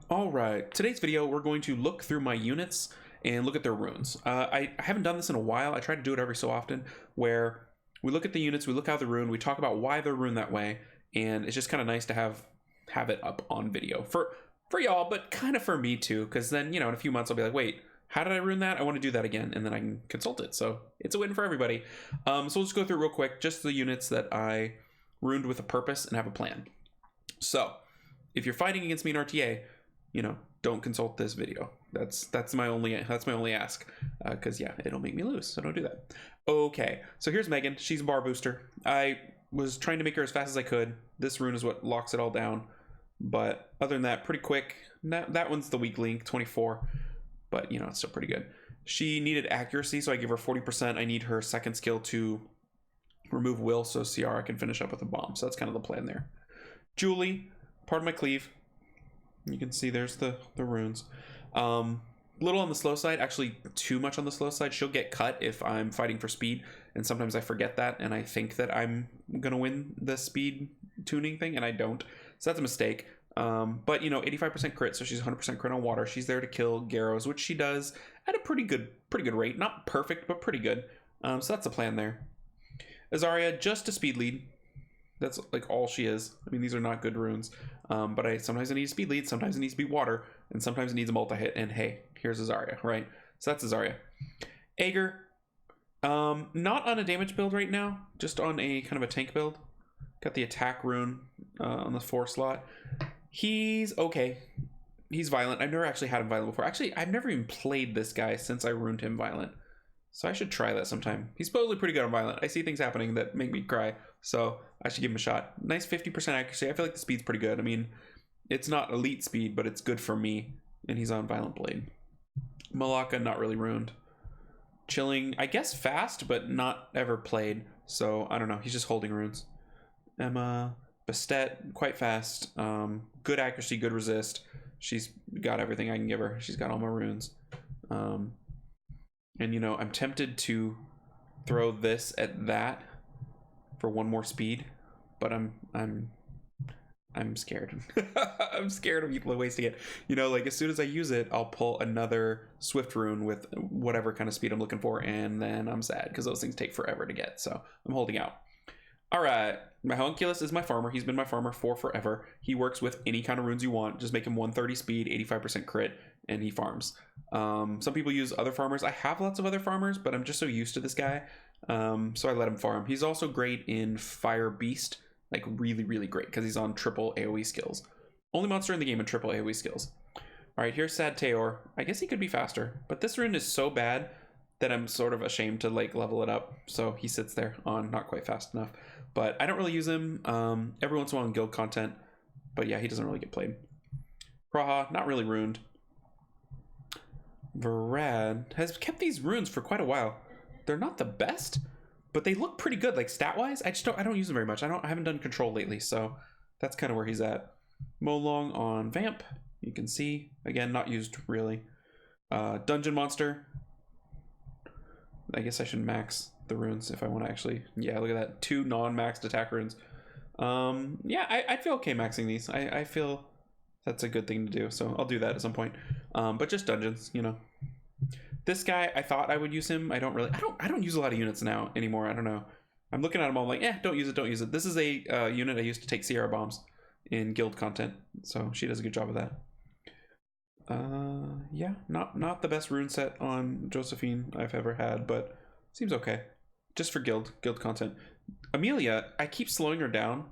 All right, today's video, we're going to look through my units and look at their runes. I haven't done this in a while. I try to do it every so often, where we look at the units, we look how they're ruined, we talk about why they're ruined that way, and it's just kind of nice to have it up on video for y'all, but kind of for me too, because then, you know, in a few months I'll be like, wait, how did I ruin that? I want to do that again, and then I can consult it. So it's a win for everybody. So we'll just go through real quick, just the units that I ruined with a purpose and have a plan. So if you're fighting against me in RTA, you know, don't consult this video. That's my only ask, because yeah, it'll make me lose, so don't do that. Okay, so here's Megan. She's a bar booster. I was trying to make her as fast as I could. This rune is what locks it all down, but other than that, pretty quick. That one's the weak link, 24, but you know, it's still pretty good. She needed accuracy, so I give her 40%. I need her second skill to remove will, so Ciara can finish up with a bomb. So that's kind of the plan there. Julie, part of my cleave. You can see there's the runes. Little on the slow side, actually too much on the slow side. She'll get cut if I'm fighting for speed, and sometimes I forget that, and I think that I'm gonna win the speed tuning thing, and I don't. So that's a mistake. But you know, 85% crit, so she's 100% crit on water. She's there to kill Garrows, which she does at a pretty good rate. Not perfect, but pretty good. So that's the plan there. Azaria, just a speed lead. That's like all she is. I mean, these are not good runes. But sometimes I need a speed lead, sometimes it needs to be water, and sometimes it needs a multi-hit, and hey, here's Azaria, right? So that's Azaria. Aegir, not on a damage build right now, just on a kind of a tank build. Got the attack rune on the 4 slot. He's okay. He's violent. I've never actually had him violent before. Actually, I've never even played this guy since I ruined him violent. So I should try that sometime. He's supposedly pretty good on violent. I see things happening that make me cry, so I should give him a shot. Nice 50% accuracy. I feel like the speed's pretty good. I mean, it's not elite speed, but it's good for me. And he's on Violent Blade. Malaka, not really ruined. Chilling, I guess fast, but not ever played. So I don't know. He's just holding runes. Emma, Bastet, quite fast. Good accuracy, good resist. She's got everything I can give her. She's got all my runes. And you know, I'm tempted to throw this at that for 1 more speed, but I'm scared. I'm scared of wasting it. You know, like as soon as I use it, I'll pull another Swift rune with whatever kind of speed I'm looking for, and then I'm sad because those things take forever to get. So I'm holding out. All right, my Homunculus is my farmer. He's been my farmer for forever. He works with any kind of runes you want. Just make him 130 speed, 85% crit, and he farms. Some people use other farmers. I have lots of other farmers, but I'm just so used to this guy, so I let him farm. He's also great in Fire Beast, like really great, because he's on triple AoE skills. Only monster in the game in triple AoE skills. All right, here's Sad Teor. I guess he could be faster, but this rune is so bad that I'm sort of ashamed to like level it up. So he sits there on not quite fast enough, but I don't really use him every once in a while in guild content, but yeah, he doesn't really get played. Praha, not really ruined. Varad has kept these runes for quite a while. They're not the best, but they look pretty good, like stat wise. I don't use them very much. I haven't done control lately, so that's kind of where he's at. Molong on Vamp, you can see again, not used really. Dungeon Monster, I guess I should max the runes if I want to actually. Yeah, look at that, 2 non-maxed attack runes. Yeah, I feel okay maxing these. I feel that's a good thing to do, so I'll do that at some point. But just dungeons, you know. This guy, I thought I would use him. I don't use a lot of units now anymore. I don't know. I'm looking at them all like, don't use it. This is a unit I used to take Sierra bombs in guild content, so she does a good job of that. Yeah, not the best rune set on Josephine I've ever had, but seems okay. Just for guild content. Amelia, I keep slowing her down.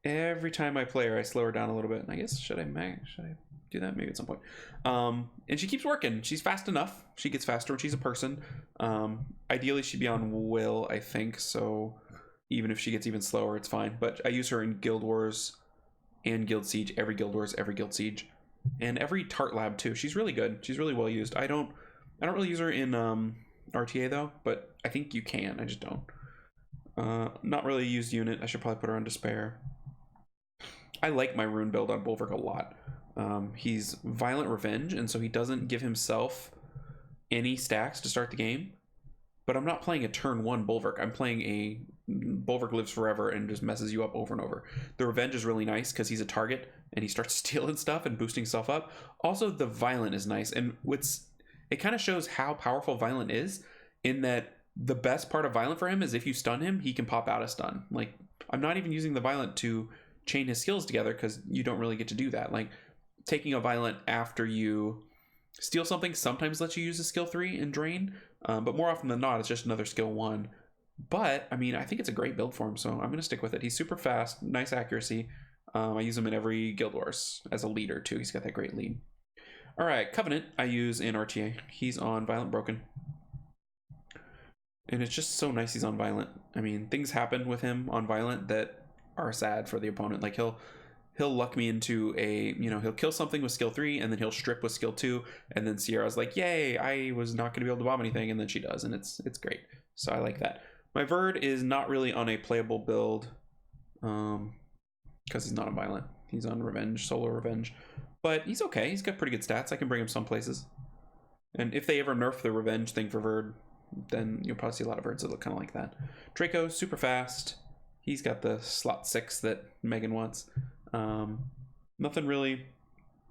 Every time I play her, I slow her down a little bit. I guess should I do that maybe at some point? And she keeps working. She's fast enough. She gets faster when she's a person. Ideally, she'd be on Will, I think. So even if she gets even slower, it's fine. But I use her in Guild Wars and Guild Siege. Every Guild Wars, every Guild Siege, and every Tart Lab too. She's really good. She's really well used. I don't really use her in RTA though, but I think you can. I just don't. Not really a used unit. I should probably put her on Despair. I like my rune build on Bulwark a lot. He's Violent Revenge, and so he doesn't give himself any stacks to start the game. but I'm not playing a turn 1 Bulwark. I'm playing a Bulwark lives forever and just messes you up over and over. The Revenge is really nice because he's a target and he starts stealing stuff and boosting stuff up. Also, the Violent is nice, and it kind of shows how powerful Violent is, in that the best part of Violent for him is if you stun him, he can pop out a stun. Like, I'm not even using the Violent to chain his skills together because you don't really get to do that. Like, taking a Violent after you steal something sometimes lets you use a skill 3 and drain, but more often than not, it's just another skill 1. But, I mean, I think it's a great build for him, so I'm going to stick with it. He's super fast, nice accuracy. I use him in every Guild Wars as a leader, too. He's got that great lead. All right, Covenant I use in RTA. He's on Violent Broken. And it's just so nice he's on Violent. I mean, things happen with him on Violent that are sad for the opponent. Like, he'll luck me into a, he'll kill something with skill 3, and then he'll strip with skill 2, and then Sierra's like, yay, I was not going to be able to bomb anything, and then she does, and it's great. So I like that. My Verd is not really on a playable build, because he's not on Violent. He's on Revenge, Solo Revenge. But he's okay. He's got pretty good stats. I can bring him some places. And if they ever nerf the Revenge thing for Verd, then you'll probably see a lot of Verds that look kind of like that. Draco, super fast. He's got the slot 6 that Megan wants. Nothing really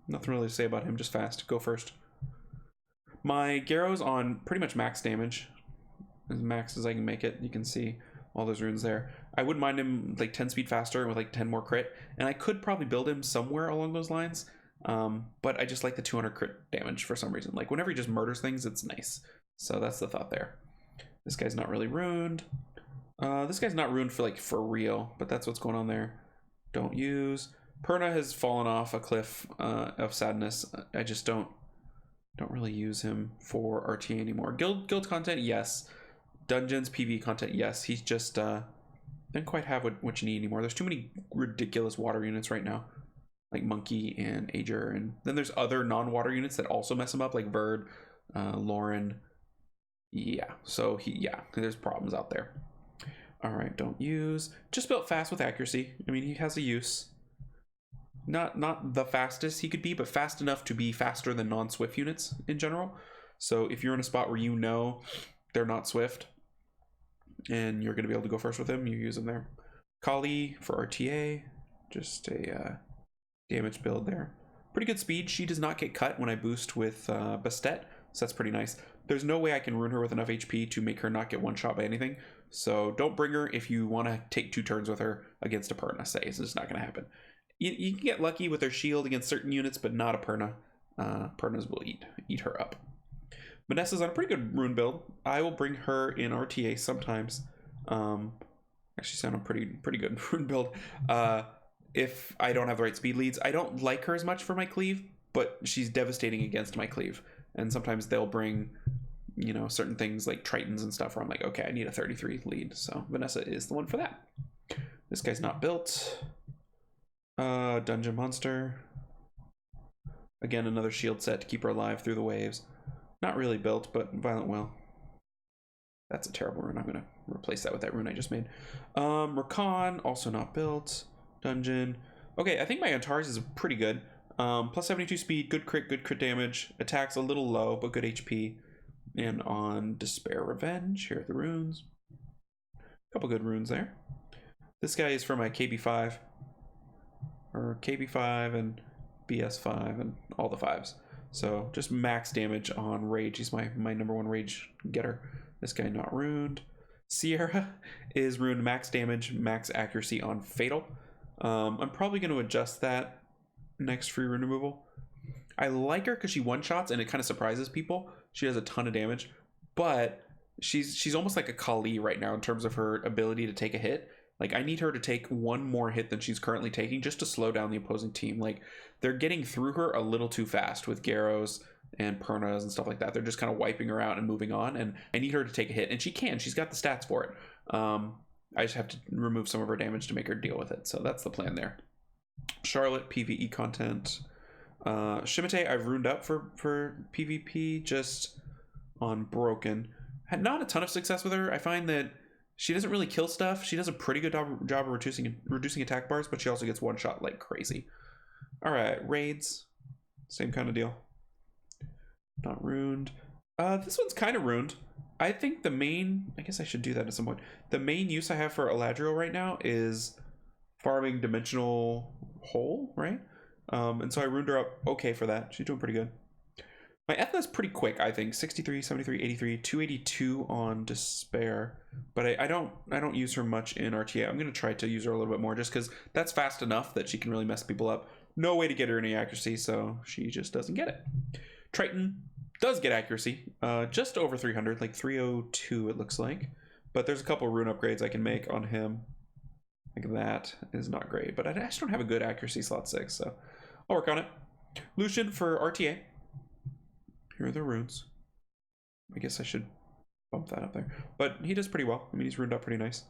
to say about him, just fast. Go first. My Garrow's on pretty much max damage. As max as I can make it. You can see all those runes there. I wouldn't mind him like 10 speed faster with like 10 more crit, and I could probably build him somewhere along those lines, but I just like the 200 crit damage for some reason. Like, whenever he just murders things, it's nice. So that's the thought there. This guy's not really ruined. This guy's not ruined for real, but that's what's going on there. Don't use. Perna has fallen off a cliff of sadness. I just don't really use him for RTA anymore. Guild content, yes. Dungeons, PvE content, yes. He's just doesn't quite have what you need anymore. There's too many ridiculous water units right now, like Monkey and Ager, and then there's other non-water units that also mess him up, like Verd, Lauren. Yeah, so there's problems out there. All right, don't use. Just built fast with accuracy. I mean, he has a use. Not the fastest he could be, but fast enough to be faster than non-Swift units in general. So if you're in a spot where they're not Swift and you're going to be able to go first with him, you use him there. Kali for RTA, just a damage build there. Pretty good speed. She does not get cut when I boost with Bastet, so that's pretty nice. There's no way I can ruin her with enough HP to make her not get one shot by anything. So don't bring her if you want to take 2 turns with her against a Perna, say. It's just not going to happen. You can get lucky with her shield against certain units, but not a Perna. Pernas will eat her up. Vanessa's on a pretty good rune build. I will bring her in RTA sometimes. Actually, she's on a pretty good rune build. If I don't have the right speed leads, I don't like her as much for my cleave, but she's devastating against my cleave. And sometimes they'll bring, certain things like Tritons and stuff where I'm like, okay, I need a 33 lead. So Vanessa is the one for that. This guy's not built. Dungeon Monster. Again, another shield set to keep her alive through the waves. Not really built, but Violent will. That's a terrible rune. I'm going to replace that with that rune I just made. Rakan, also not built. Dungeon. Okay, I think my Antares is pretty good. Plus 72 speed, good crit damage. Attacks a little low, but good HP. And on Despair Revenge, here are the runes. Couple good runes there. This guy is for my KB5. Or KB5 and BS5 and all the 5s. So just max damage on Rage. He's my number 1 Rage getter. This guy not ruined. Sierra is ruined max damage, max accuracy on Fatal. I'm probably going to adjust that next free rune removal. I like her because she one-shots and it kind of surprises people. She does a ton of damage, but she's almost like a Kali right now in terms of her ability to take a hit. Like, I need her to take 1 more hit than she's currently taking just to slow down the opposing team. Like, they're getting through her a little too fast with Garrows and Pernas and stuff like that. They're just kind of wiping her out and moving on, and I need her to take a hit, and she can. She's got the stats for it. I just have to remove some of her damage to make her deal with it. So that's the plan there. Charlotte, PvE content. Shimate, I've ruined up for PvP just on Broken. Had not a ton of success with her. I find that she doesn't really kill stuff. She does a pretty good job of reducing attack bars, but she also gets one shot like crazy. All right, raids, same kind of deal. Not ruined. This one's kind of ruined. I think the main, I guess I should do that at some point. The main use I have for Eladriel right now is farming Dimensional Hole, right? And so I runed her up okay for that. She's doing pretty good. My Ethna's pretty quick, I think. 63, 73, 83, 282 on Despair. But I don't use her much in RTA. I'm going to try to use her a little bit more just because that's fast enough that she can really mess people up. No way to get her any accuracy, so she just doesn't get it. Triton does get accuracy, just over 300, like 302 it looks like. But there's a couple rune upgrades I can make on him. Like that is not great, but I just don't have a good accuracy slot 6, so I'll work on it. Lucian for RTA. Here are the runes. I guess I should bump that up there. But he does pretty well. I mean, he's runed up pretty nice.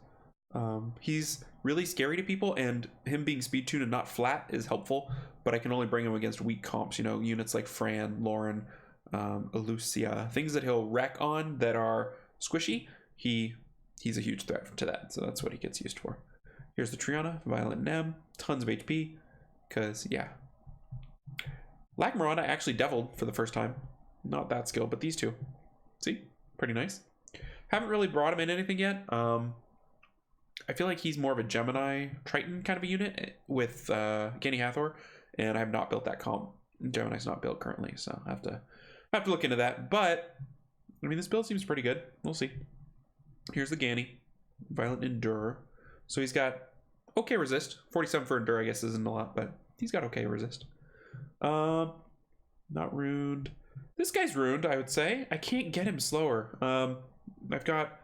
He's really scary to people, and him being speed tuned and not flat is helpful, but I can only bring him against weak comps, you know, units like Fran, Lauren, Elucia, things that he'll wreck on that are squishy. He's a huge threat to that, so that's what he gets used for. Here's the Triana, Violent Nem, tons of HP, because, yeah. Lagmaron I actually deviled for the first time. Not that skilled, but these two. See? Pretty nice. Haven't really brought him in anything yet. I feel like he's more of a Gemini Triton kind of a unit with Gani Hathor, and I have not built that comp. Gemini's not built currently, so I have to look into that. But, I mean, this build seems pretty good. We'll see. Here's the Gani. Violent Endure. So he's got okay resist. 47 for Endure, I guess, isn't a lot, but he's got okay resist. Not runed. This guy's ruined, I would say. I can't get him slower. I've got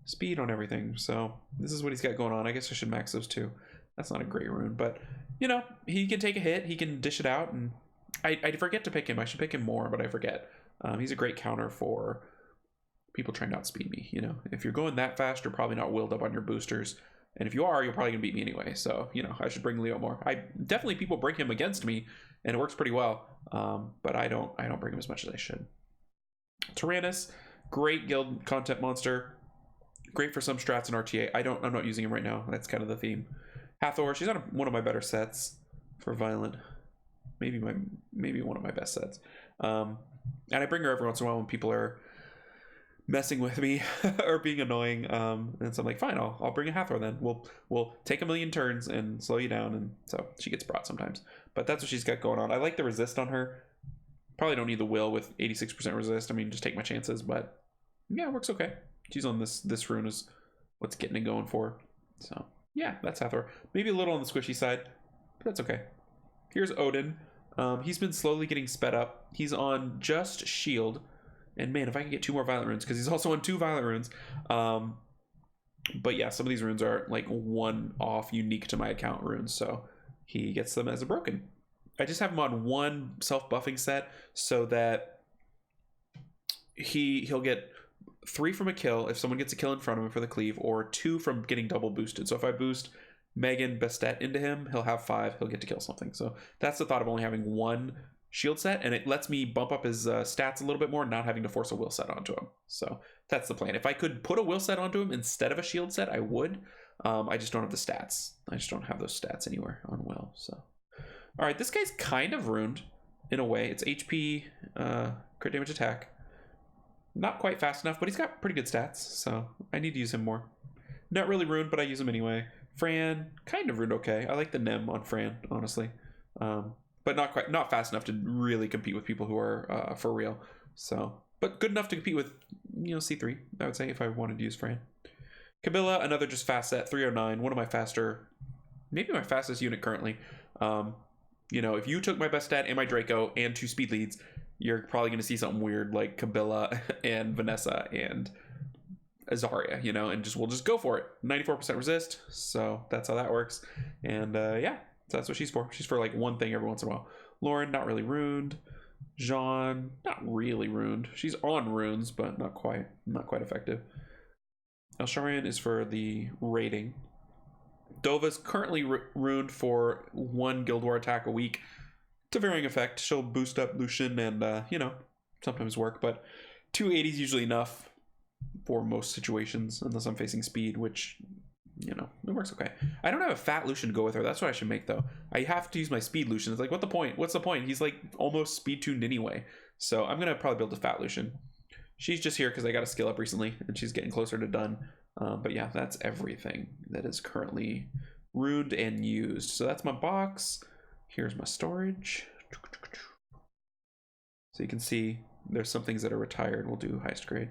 speed on everything, so this is what he's got going on. I guess I should max those two. That's not a great rune, but, you know, he can take a hit. He can dish it out, and I forget to pick him. I should pick him more, but I forget. He's a great counter for people trying to outspeed me, you know. If you're going that fast, you're probably not willed up on your boosters. And if you are, you're probably going to beat me anyway. So, you know, I should bring Leo more. Definitely people bring him against me, and it works pretty well. But I don't bring him as much as I should. Tyrannus, great guild content monster. Great for some strats in RTA. I'm not using him right now. That's kind of the theme. Hathor, she's on one of my better sets for Violent. Maybe one of my best sets. And I bring her every once in a while when people are messing with me or being annoying, and so I'm like, fine, I'll bring a Hathor then. We'll take a million turns and slow you down, and so she gets brought sometimes. But that's what she's got going on. I like the resist on her. Probably don't need the will with 86% resist. I mean, just take my chances, but yeah, it works okay. She's on this rune is what's getting it going for. So yeah, that's Hathor. Maybe a little on the squishy side, but that's okay. Here's Odin. He's been slowly getting sped up. He's on just shield. And man, if I can get 2 more Violent runes, because he's also on 2 Violent runes. But yeah, some of these runes are like one-off, unique to my account runes, so he gets them as a broken. I just have him on 1 self-buffing set so that he'll get 3 from a kill if someone gets a kill in front of him for the cleave, or 2 from getting double boosted. So if I boost Megan Bastet into him, he'll have 5, he'll get to kill something. So that's the thought of only having 1 shield set, and it lets me bump up his stats a little bit more, not having to force a will set onto him. So that's the plan. If I could put a will set onto him instead of a shield set, I would. I just don't have the stats. I just don't have those stats anywhere on will. So, all right, this guy's kind of ruined in a way. It's HP, crit damage attack. Not quite fast enough, but he's got pretty good stats, so I need to use him more. Not really ruined, but I use him anyway. Fran, kind of ruined okay. I like the Nem on Fran, honestly. But not fast enough to really compete with people who are for real. So, but good enough to compete with, you know, C3, I would say, if I wanted to use Fran. Kabila, another just fast set, 309, one of my faster, maybe my fastest unit currently. You know, if you took my best stat and my Draco and 2 speed leads, you're probably going to see something weird like Kabila and Vanessa and Azaria, you know, and we'll just go for it. 94% resist, so that's how that works. And yeah. So that's what she's for. She's for like one thing every once in a while. Lauren, not really ruined. Jean, not really ruined. She's on runes, but not quite effective. Elsharian is for the rating. Dova's currently ruined for 1 Guild War attack a week. To varying effect. She'll boost up Lucian and, you know, sometimes work, but 280 is usually enough for most situations, unless I'm facing speed, which, you know, it works okay. I don't have a fat Lucian to go with her. That's what I should make, though. I have to use my speed Lucian. It's like, what the point? What's the point? He's like almost speed tuned anyway. So I'm gonna probably build a fat Lucian. she's just here because I got a skill up recently and she's getting closer to done. But yeah, that's everything that is currently runed and used. So that's my box. Here's my storage. So you can see there's some things that are retired. We'll do highest grade.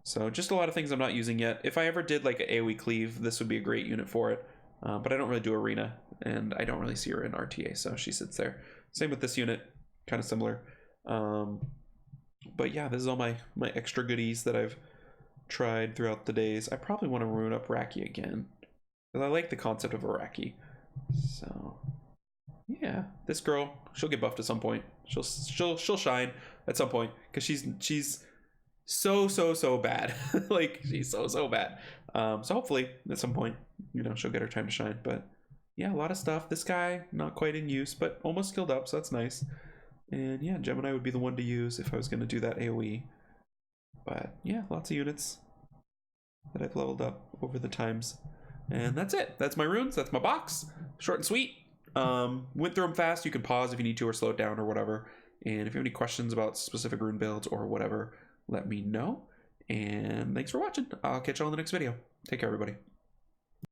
So just a lot of things I'm not using yet. If I ever did like an AoE cleave, this would be a great unit for it. But I don't really do arena, and I don't really see her in RTA, so she sits there. Same with this unit, kind of similar. But yeah, this is all my extra goodies that I've tried throughout the days. I probably want to rune up Raki again, because I like the concept of a Raki. So yeah, this girl, she'll get buffed at some point. She'll shine at some point, because she's so bad. Like, she's so bad. So hopefully at some point, you know, she'll get her time to shine. But yeah, a lot of stuff. This guy not quite in use, but almost skilled up, so that's nice. And yeah, Gemini would be the one to use if I was going to do that AoE. But yeah, lots of units that I've leveled up over the times. And that's it. That's my runes. That's my box. Short and sweet. Went through them fast. You can pause if you need to, or slow it down or whatever. And if you have any questions about specific rune builds or whatever, let me know. And thanks for watching. I'll catch you all in the next video. Take care, everybody.